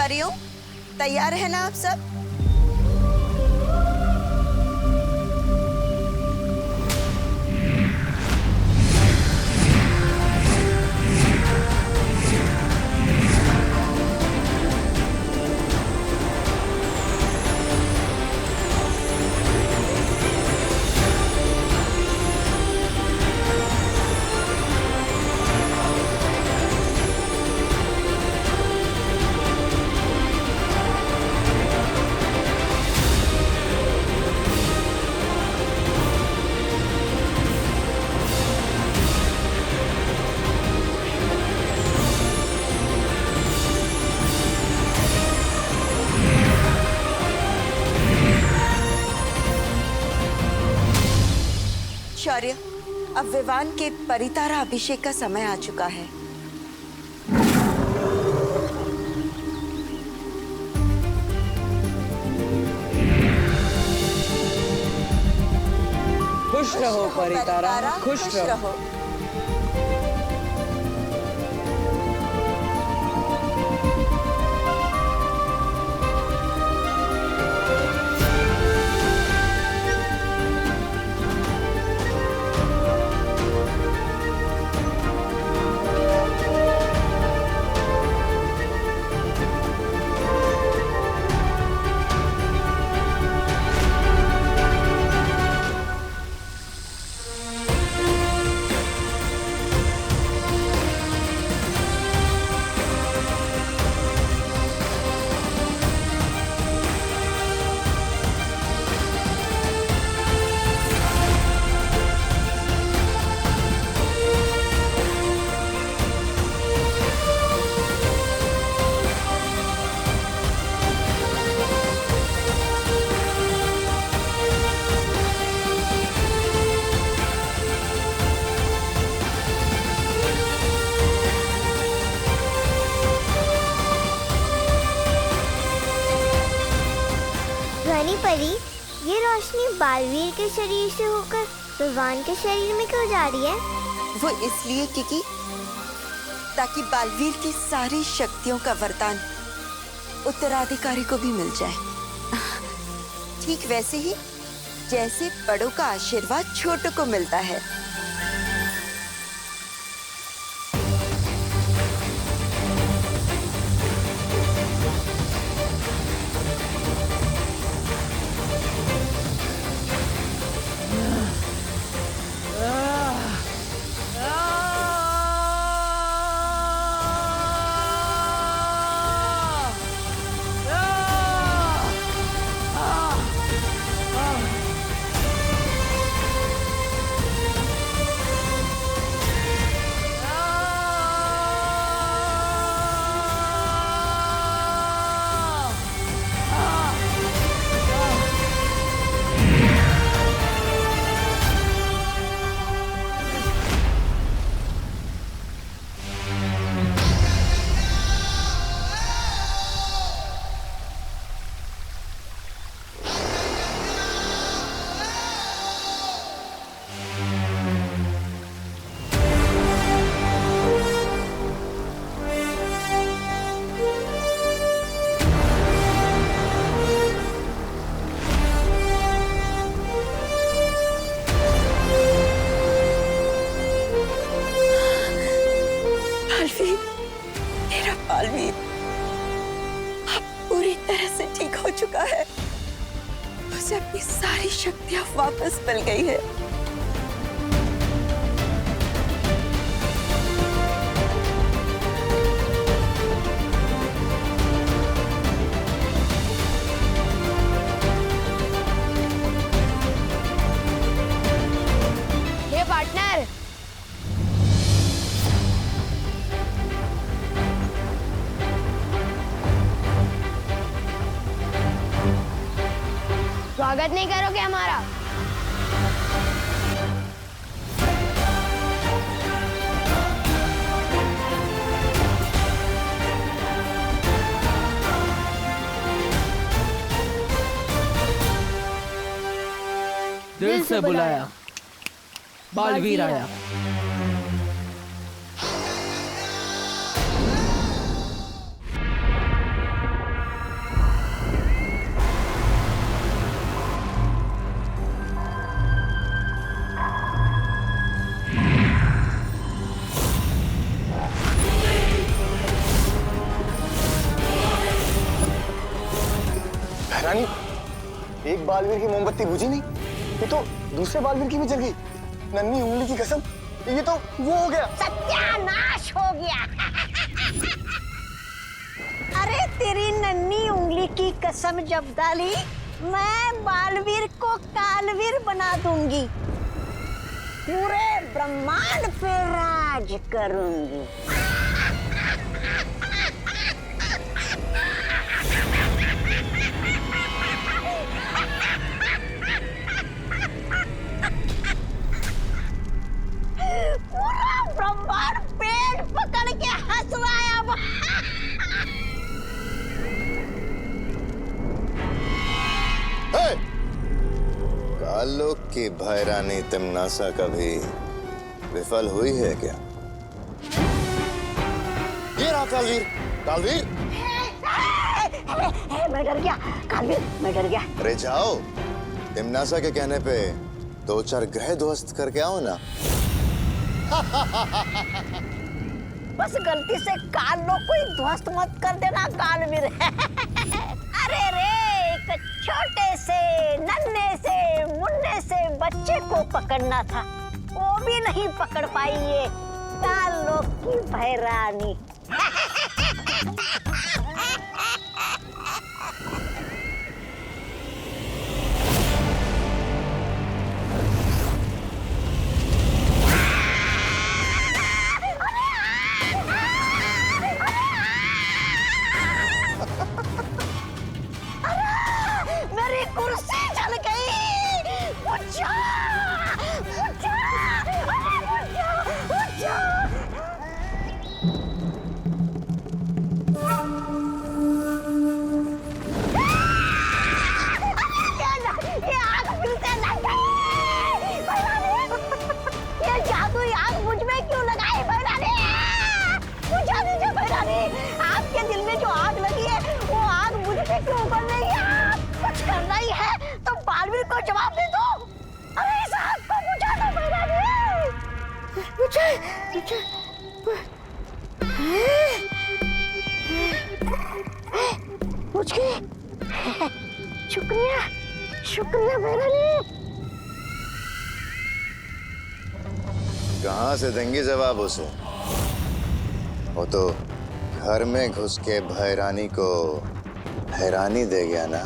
ब्रह्मचारियों, तैयार है ना आप सब? शौर्य, अब विवान के परितारा अभिषेक का समय आ चुका है। खुश रहो परितारा, खुश रहो। परी, ये रोशनी बालवीर के शरीर से होकर विवान के शरीर में क्यों जा रही है? वो इसलिए क्योंकि ताकि बालवीर की सारी शक्तियों का वरदान उत्तराधिकारी को भी मिल जाए। ठीक वैसे ही जैसे बड़ों का आशीर्वाद छोटों को मिलता है। मेरा बालवीर अब पूरी तरह से ठीक हो चुका है। उसे अपनी सारी शक्तियां वापस मिल गई है। हे पार्टनर, स्वागत नहीं करोगे हमारा? दिल से बुलाया, बालवीर आया। एक बालवीर की मोमबत्ती बुझी नहीं, ये तो दूसरे बालवीर की भी जल गई। नन्ही उंगली की कसम, ये तो वो हो गया। सत्यानाश हो गया। अरे तेरी नन्ही उंगली की कसम जब डाली, मैं बालवीर को कालवीर बना दूंगी, पूरे ब्रह्मांड पे राज करूंगी। पूरा ब्रह्मांड पेट पकड़ के हंस रहा है अब। कालोक की भैरानी तिमनासा कभी विफल हुई है क्या? ये रहा कालवीर। कालवीर, मैं डर गया कालवीर, मैं डर गया। अरे जाओ, तिमनासा के कहने पे 2-4 ग्रह ध्वस्त करके आओ ना। बस गलती से काल लोग कोई ध्वस्त मत कर देना कालवीर। अरे रे, एक छोटे से नन्हे से मुन्ने से बच्चे को पकड़ना था, वो भी नहीं पकड़ पाई ये काल लोग की भैरानी। मेरी कुर्सी जल गई। उठा, उठा, अरे उठा, उठा। ये आग मिलते लग गई। ये जादुई आग मुझ में क्यों लगाई भैरानी? बुझा दीजिए भैरानी, आपके दिल में जो आग लगी है वो आग मुझ पे क्यों उगल रही है? कुछ करना ही है तो बालवीर को जवाब दे दो। अरे इस आग को बुझा दो भैरानी। बुझा, बुझा। बुझ गई। शुक्रिया, शुक्रिया भैरानी। कहाँ से देंगी जवाब उसे? वो तो घर में घुस के भैरानी को हैरानी दे गया ना।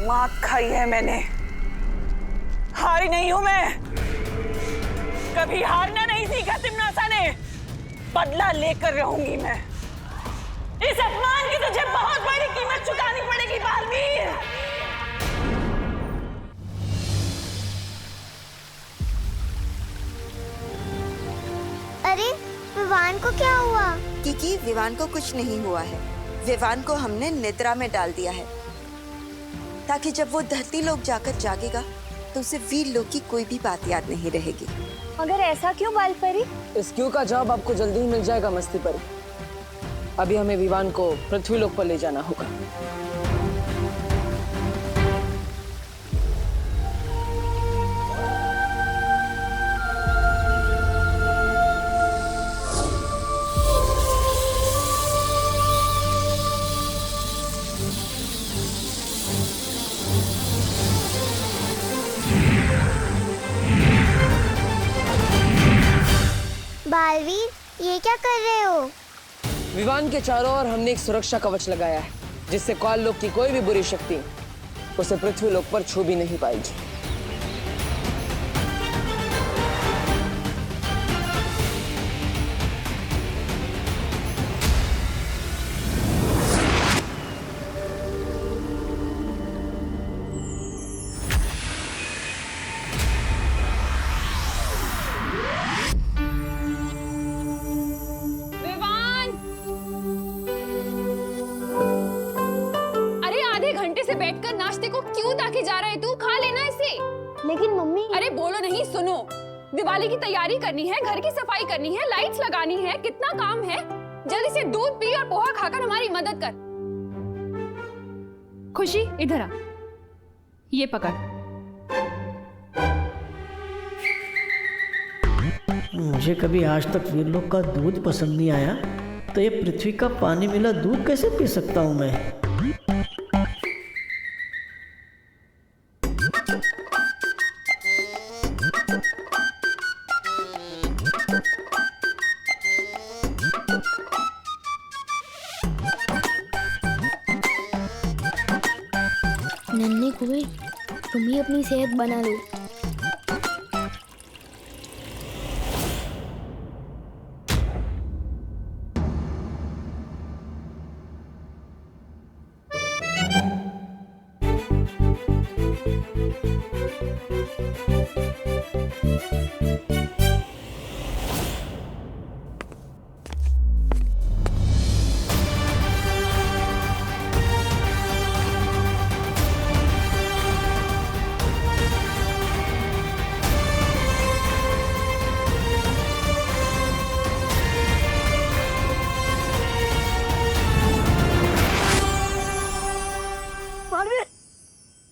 मात खाई है मैंने, हारी नहीं हूं मैं। कभी हारना नहीं सीखा तिमनासा ने, बदला लेकर रहूंगी मैं। इस अपमान की तुझे बहुत बड़ी कीमत चुकानी पड़ेगी बालवीर। अरे विवान को क्या हुआ? क्योंकि विवान को कुछ नहीं हुआ है। विवान को हमने निद्रा में डाल दिया है, ताकि जब वो धरती लोक जाकर जागेगा तो उसे वीर लोक की कोई भी बात याद नहीं रहेगी। मगर ऐसा क्यों बालपरी? इस क्यों का जवाब आपको जल्दी ही मिल जाएगा मस्ती परी। अभी हमें विवान को पृथ्वी लोक पर ले जाना होगा। बालवीर, ये क्या कर रहे हो? विवान के चारों ओर हमने एक सुरक्षा कवच लगाया है, जिससे काल लोक की कोई भी बुरी शक्ति उसे पृथ्वी लोक पर छू भी नहीं पाएगी। बैठकर नाश्ते को क्यों ताके जा रहा है तू? खा लेना इसे। लेकिन मम्मी। अरे बोलो नहीं, सुनो। दिवाली की तैयारी करनी है, घर की सफाई करनी है, लाइट्स लगानी है, कितना काम है। जल्दी से दूध पी और पोहा खाकर हमारी मदद कर। खुशी इधर आ, ये पकड़। मुझे कभी आज तक वीरलोक का दूध पसंद नहीं आया, तो ये पृथ्वी का पानी मिला दूध कैसे पी सकता हूँ मैं? नन्हे कुएं, तुम ही अपनी सेहत बना लो।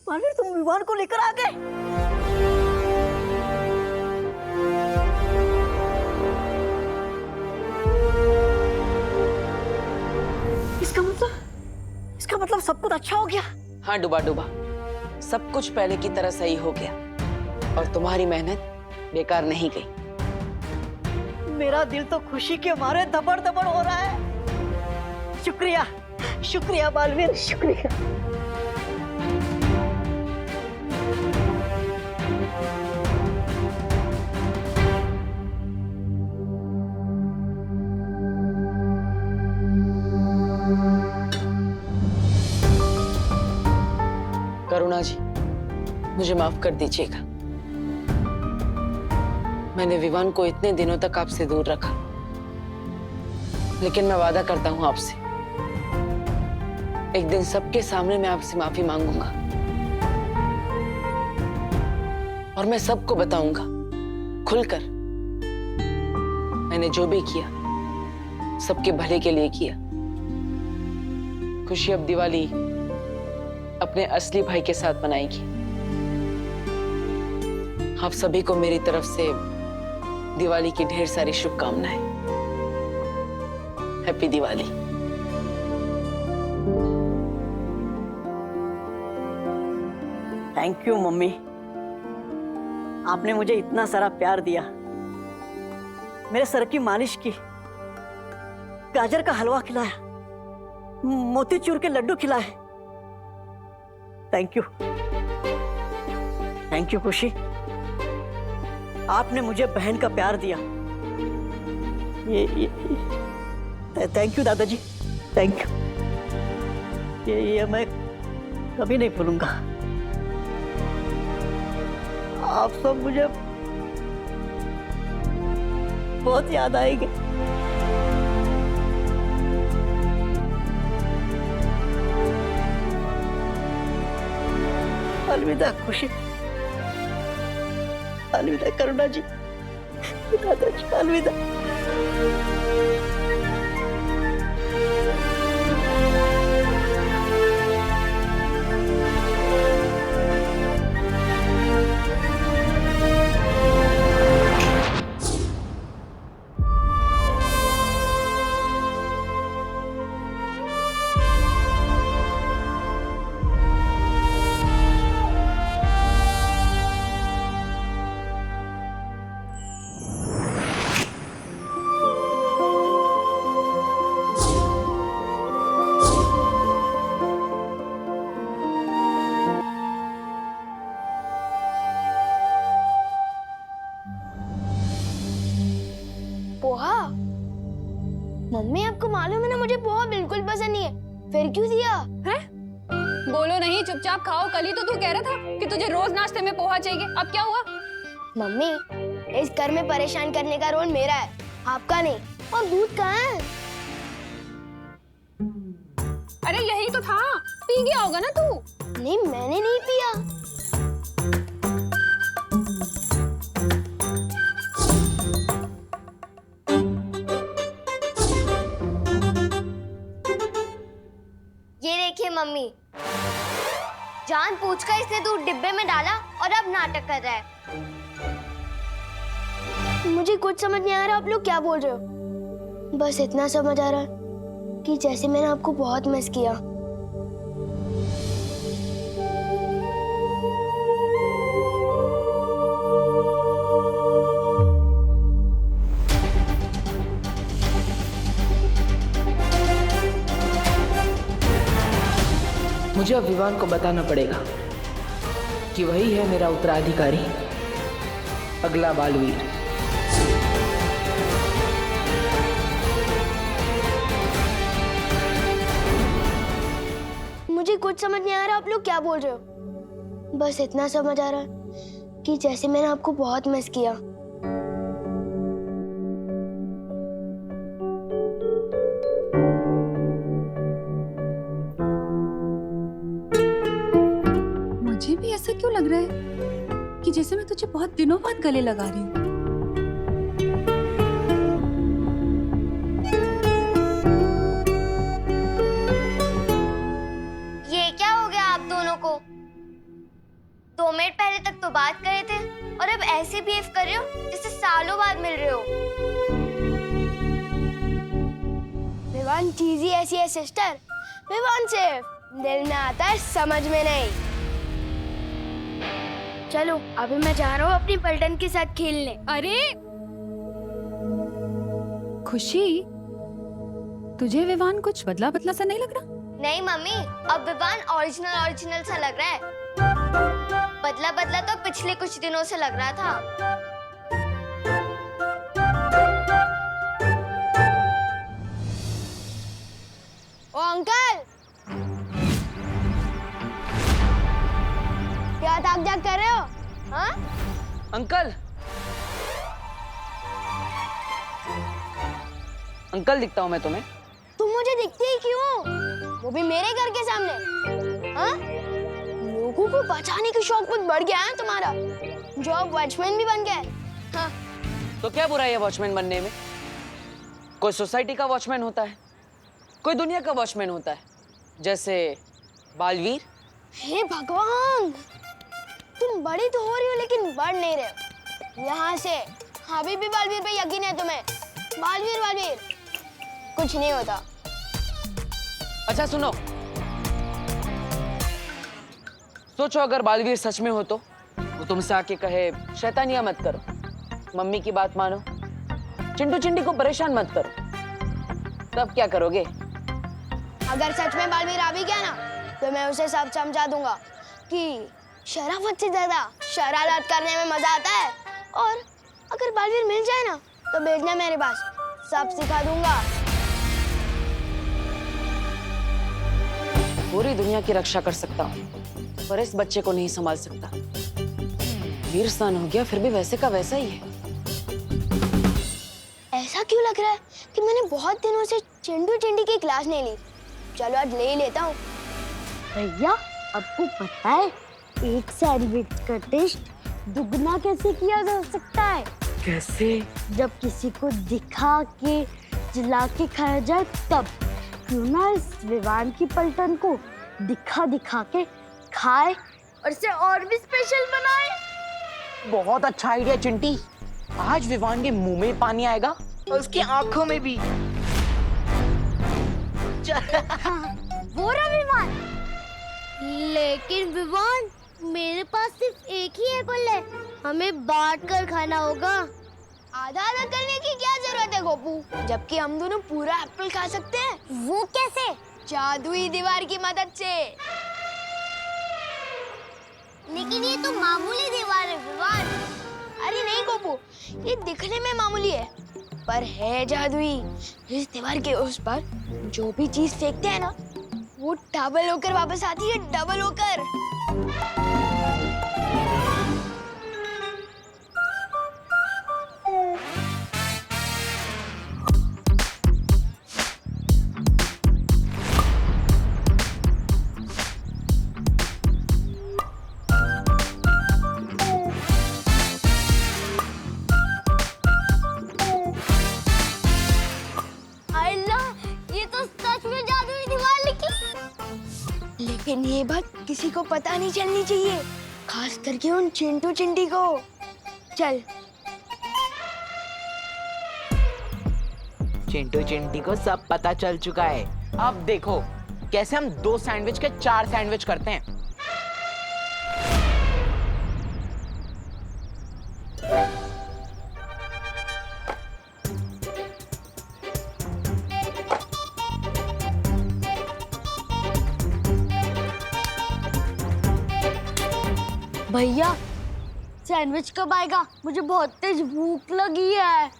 मालवीर, तुम विमान को लेकर आ गए। इसका मतलब सब कुछ अच्छा हो गया। हाँ डूबा डूबा, सब कुछ पहले की तरह सही हो गया और तुम्हारी मेहनत बेकार नहीं गई। मेरा दिल तो खुशी के मारे धबड़ धबड़ हो रहा है। शुक्रिया, शुक्रिया बालवीर, शुक्रिया। करुणा जी, मुझे माफ कर दीजिएगा। मैंने विवान को इतने दिनों तक आपसे दूर रखा, लेकिन मैं वादा करता हूं आपसे, एक दिन सबके सामने मैं आपसे माफी मांगूंगा और मैं सबको बताऊंगा खुलकर मैंने जो भी किया सबके भले के लिए किया। खुशी अब दिवाली अपने असली भाई के साथ मनाएगी। आप सभी को मेरी तरफ से दिवाली की ढेर सारी शुभकामनाएं। Happy Diwali. Thank you mummy, आपने मुझे इतना सारा प्यार दिया, मेरे सर की मालिश की, गाजर का हलवा खिलाया, मोतीचूर के लड्डू खिलाए। थैंक यू, थैंक यू खुशी। आपने मुझे बहन का प्यार दिया। थैंक यू दादाजी, थैंक यू। ये मैं कभी नहीं भूलूंगा। आप सब मुझे बहुत याद आएंगे। अलविदा खुशी, अलविदा करुणा जी, दादाजी, अलविदा। पोहा? मम्मी आपको मालूम है ना मुझे पोहा बिल्कुल पसंद नहीं है, फिर क्यों दिया? हैं? बोलो नहीं, चुपचाप खाओ। कल ही तो तू कह रहा था कि तुझे रोज नाश्ते में पोहा चाहिए, अब क्या हुआ? मम्मी, इस घर में परेशान करने का रोल मेरा है, आपका नहीं। और दूध कहाँ है? अरे यही तो था, पी गया होगा ना तू। नहीं, मैंने नहीं पिया। ये देखिए मम्मी, जानबूझकर इसने दूध डिब्बे में डाला और अब नाटक कर रहा है। मुझे कुछ समझ नहीं आ रहा आप लोग क्या बोल रहे हो। बस इतना समझ आ रहा है कि जैसे मैंने आपको बहुत मिस किया। मुझे अब विवान को बताना पड़ेगा कि वही है मेरा उत्तराधिकारी, अगला बालवीर। मुझे कुछ समझ नहीं आ रहा आप लोग क्या बोल रहे हो। बस इतना समझ आ रहा है कि जैसे मैंने आपको बहुत मिस किया। मुझे भी ऐसा क्यों लग रहा है कि जैसे मैं तुझे बहुत दिनों बाद गले लगा रही हूँ। ये क्या हो गया आप दोनों को? 2 मिनट पहले तक तो बात कर रहे थे और अब ऐसे बिहेव कर रहे हो जैसे सालों बाद मिल रहे हो। विवान चीज ही ऐसी है सिस्टर, विवान सिर्फ दिल में आता है समझ में नहीं। चलो अभी मैं जा रहा हूँ अपनी पलटन के साथ खेलने। अरे खुशी, तुझे विवान कुछ बदला बदला सा नहीं लग रहा? नहीं मम्मी, अब विवान ओरिजिनल सा लग रहा है। बदला बदला तो पिछले कुछ दिनों से लग रहा था। ओ अंकल, क्या ताक झाक कर रहे हो? हाँ? अंकल, अंकल दिखता हूँ मैं तुम्हें? तुम मुझे दिखती ही क्यों? वो भी मेरे घर के सामने। हाँ? लोगों को बचाने की शौक बहुत बढ़ गया है तुम्हारा, जो अब वॉचमैन भी बन गए। हाँ? तो क्या बुराई है वॉचमैन बनने में? कोई सोसाइटी का वॉचमैन होता है, कोई दुनिया का वॉचमैन होता है, जैसे बालवीर। हे भगवान, तुम बड़ी तो हो रही हो लेकिन बढ़ नहीं रहे हो। यहाँ से अभी भी बालवीर पे यकीन है तुम्हें? बालवीर बालवीर कुछ नहीं होता। अच्छा सुनो, सोचो अगर बालवीर सच में हो तो वो तुमसे आके कहे शैतानियां मत करो, मम्मी की बात मानो, चिंटू चिंटी को परेशान मत करो, तब क्या करोगे? अगर सच में बालवीर आ भी गया ना तो मैं उसे सब समझा दूंगा कि शराफत से ज्यादा शरारत करने में मजा आता है। और अगर बालवीर मिल जाए ना तो भेजना मेरे पास, सब सिखा दूंगा। पूरी दुनिया की रक्षा कर सकता हूँ पर इस बच्चे को नहीं संभाल सकता। वीर सन हो गया फिर भी वैसे का वैसा ही है। ऐसा क्यों लग रहा है कि मैंने बहुत दिनों से चिंटू चिंटी की क्लास नहीं ली। चलो आज ले ही लेता हूँ। भैया आपको पता है एक सैंडविच का टेस्ट दुगना कैसे किया जा सकता है? कैसे? जब किसी को दिखा के जला के खाया जाए तब। क्यों ना इस विवान की पलटन को दिखा दिखा के खाए और इसे और भी स्पेशल बनाए। बहुत अच्छा आइडिया चिंटी। आज विवान के मुंह में पानी आएगा और उसकी आंखों में भी। वो रहा विवान। लेकिन विवान मेरे पास सिर्फ एक ही एप्पल है, हमें बांट कर खाना होगा। आधा आधा करने की क्या जरूरत है गोपू, जबकि हम दोनों पूरा एप्पल खा सकते हैं। वो कैसे? जादुई दीवार की मदद से। लेकिन ये तो मामूली दीवार है विवान। अरे नहीं गोपू, ये दिखने में मामूली है पर है जादुई। इस दीवार के उस पर जो भी चीज फेंकते हैं ना वो डबल होकर वापस आती है, डबल होकर। लेकिन ये बात किसी को पता नहीं चलनी चाहिए, खास करके उन चिंटू चिंटी को। चल चिंटू चिंटी को सब पता चल चुका है। अब देखो कैसे हम 2 सैंडविच के 4 सैंडविच करते हैं। भैया सैंडविच कब आएगा? मुझे बहुत तेज भूख लगी है।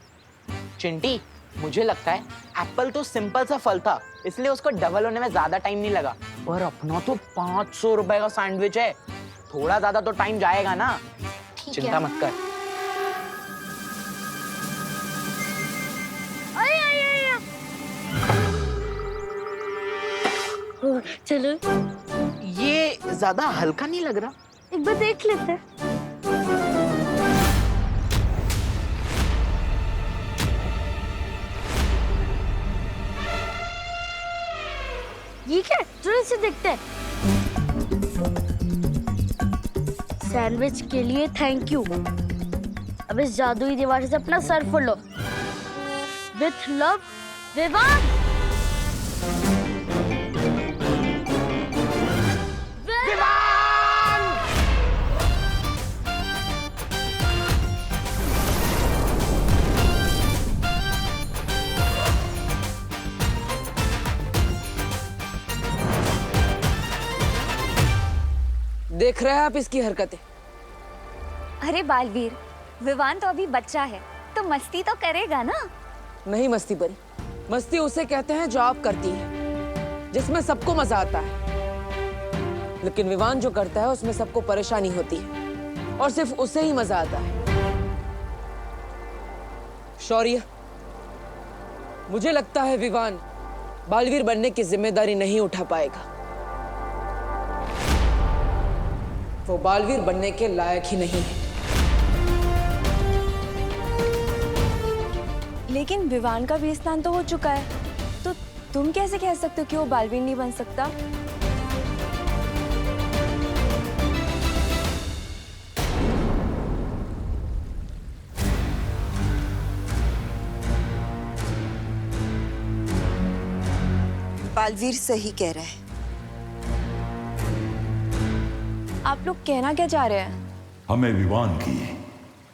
चिंटी, मुझे लगता है एप्पल तो सिंपल सा फल था, इसलिए उसको डबल होने में ज्यादा टाइम नहीं लगा। और अपना तो 500 रुपए का सैंडविच है, थोड़ा ज्यादा तो टाइम जाएगा ना। चिंता मत कर। चलो, ये ज्यादा हल्का नहीं लग रहा? एक बार देख लेते हैं। ये क्या? जरा इसे देखते हैं। सैंडविच के लिए थैंक यू। अब इस जादुई दीवार से अपना सर फोड़ लो। With love, Vivaan. देख रहे हैं आप इसकी हरकतें? अरे बालवीर, विवान तो अभी बच्चा है, तो मस्ती तो करेगा ना। नहीं मस्ती परी, मस्ती उसे कहते हैं जो आप करती है, जिसमें सबको मजा आता है। लेकिन विवान जो करता है उसमें सबको परेशानी होती है और सिर्फ उसे ही मजा आता है। शौर्य, मुझे लगता है विवान बालवीर बनने की जिम्मेदारी नहीं उठा पाएगा। वो बालवीर बनने के लायक ही नहीं है। लेकिन विवान का भी स्नान तो हो चुका है, तो तुम कैसे कह सकते हो कि वो बालवीर नहीं बन सकता? बालवीर सही कह रहा है। आप लोग कहना क्या चाह रहे हैं? हमें विवान की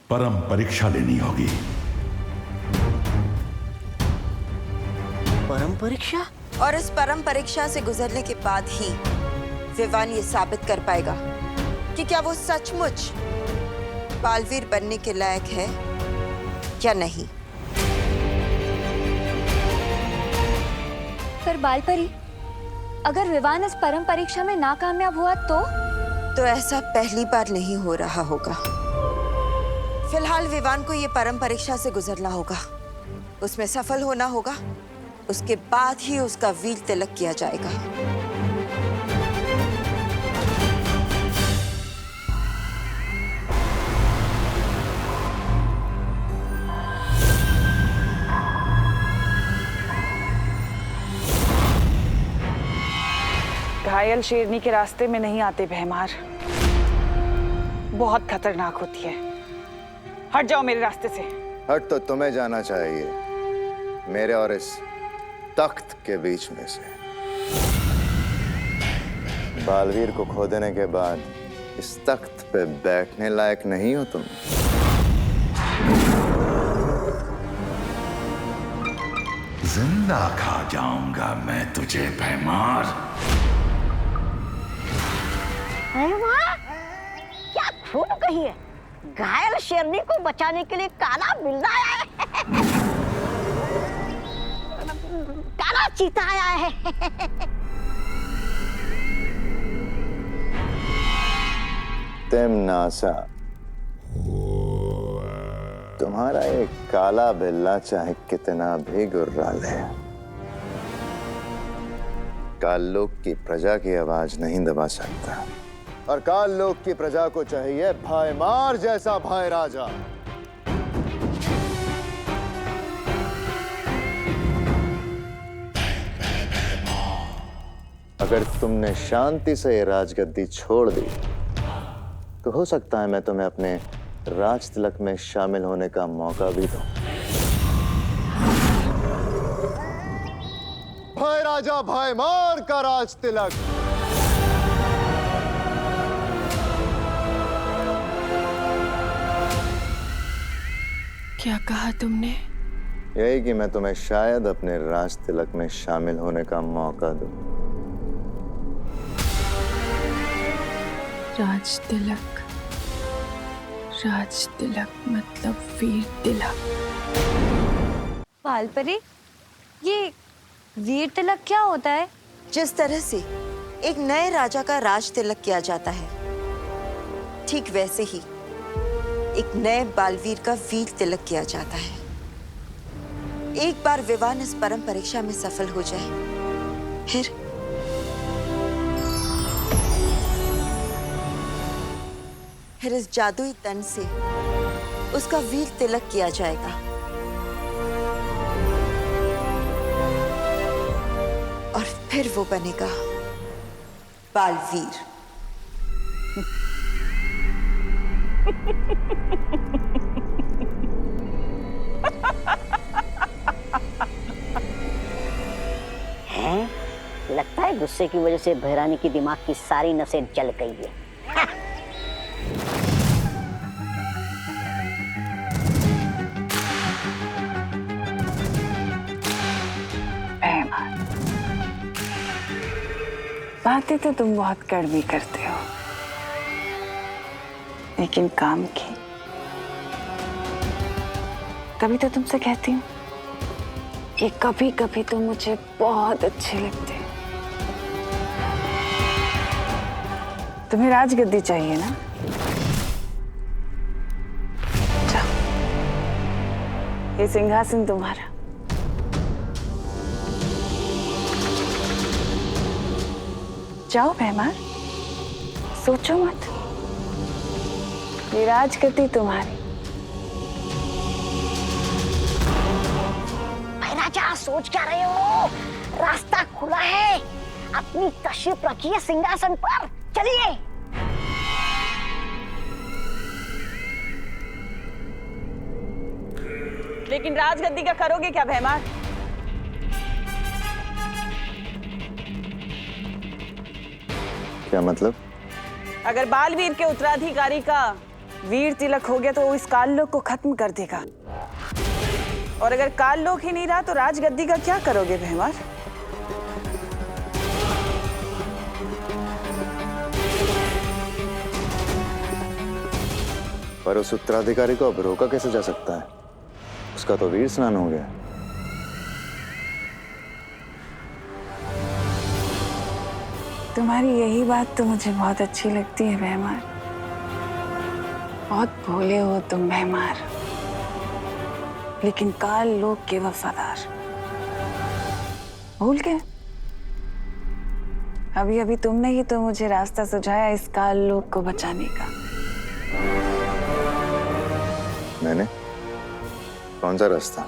परम परीक्षा लेनी होगी। परम परीक्षा? और इस परम परीक्षा से गुजरने के बाद ही विवान ये साबित कर पाएगा कि क्या वो सचमुच बालवीर बनने के लायक है या नहीं। पर बालपरी, अगर विवान इस परम परीक्षा में नाकामयाब हुआ तो ऐसा पहली बार नहीं हो रहा होगा। फिलहाल विवान को ये परम परीक्षा से गुजरना होगा, उसमें सफल होना होगा, उसके बाद ही उसका वीर तिलक किया जाएगा। घायल शेरनी के रास्ते में नहीं आते भैमार, बहुत खतरनाक होती है। हट जाओ मेरे रास्ते से। हट तो तुम्हें जाना चाहिए, मेरे और इस तख्त के बीच में से। बालवीर को खो देने के बाद इस तख्त पे बैठने लायक नहीं हो तुम। जिंदा खा जाऊंगा मैं तुझे भैमार। अरे वाह, क्या खून कही है। घायल शेरनी को बचाने के लिए काला बिल्ला आया है। काला चीता आया है। तिमनासा, तुम्हारा एक काला बिल्ला चाहे कितना भी गुर्रा ले, काललोक की प्रजा की आवाज नहीं दबा सकता। और काललोक की प्रजा को चाहिए भाईमार जैसा भाई राजा। अगर तुमने शांति से ये राजगद्दी छोड़ दी तो हो सकता है मैं तुम्हें अपने राज तिलक में शामिल होने का मौका भी दूं। राजा भयमार का राज तिलक। क्या कहा तुमने? यही कि मैं तुम्हें शायद अपने राज तिलक में शामिल होने का मौका दूं। राज तिलक, राज तिलक मतलब वीर तिलक। बालपरी, ये वीर तिलक क्या होता है? जिस तरह से एक नए राजा का राज तिलक किया जाता है, ठीक वैसे ही एक नए बालवीर का वीर तिलक किया जाता है। एक बार विवान इस परम परीक्षा में सफल हो जाए, फिर इस जादुई तन से उसका वीर तिलक किया जाएगा और फिर वो बनेगा बालवीर। हैं? लगता है गुस्से की वजह से भैरानी की दिमाग की सारी नसें जल गई है। बातें तो तुम बहुत कड़वी करते हो, लेकिन काम की तभी तो तुमसे कहती हूँ कि कभी कभी तुम मुझे बहुत अच्छे लगते हो। तुम्हें राजगद्दी चाहिए ना? जाओ, ये सिंहासन तुम्हारा। जाओ भैमार, सोचो मत, ये राजगद्दी तुम्हारी। राजा, सोच क्या रहे हो? रास्ता खुला है, अपनी तशरीफ रखिए सिंहासन पर, चलिए। लेकिन राजगद्दी का करोगे क्या भैमार? क्या मतलब? अगर बालवीर के उत्तराधिकारी का वीर तिलक हो गया तो वो इस काललोक को खत्म कर देगा, और अगर काललोक ही नहीं रहा तो राजगद्दी का क्या करोगे भैमार? पर उस उत्तराधिकारी को अब रोका कैसे जा सकता है? उसका तो वीर स्नान हो गया। तुम्हारी यही बात तो मुझे बहुत अच्छी लगती है भैमार। बहुत भोले हो तुम भैमार, लेकिन काल लोक के वफादार। भूल गए? अभी अभी तुमने ही तो मुझे रास्ता सुझाया इस काल लोक को बचाने का। मैंने? कौन सा रास्ता?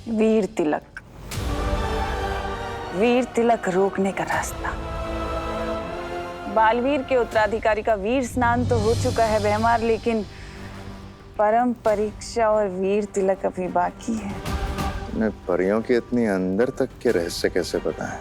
वीर तिलक, वीर तिलक रोकने का रास्ता। बालवीर के उत्तराधिकारी का वीर स्नान तो हो चुका है भैमार, लेकिन परम परीक्षा और वीर तिलक अभी बाकी है। परियों की इतनी अंदर तक के रहस्य कैसे पता है?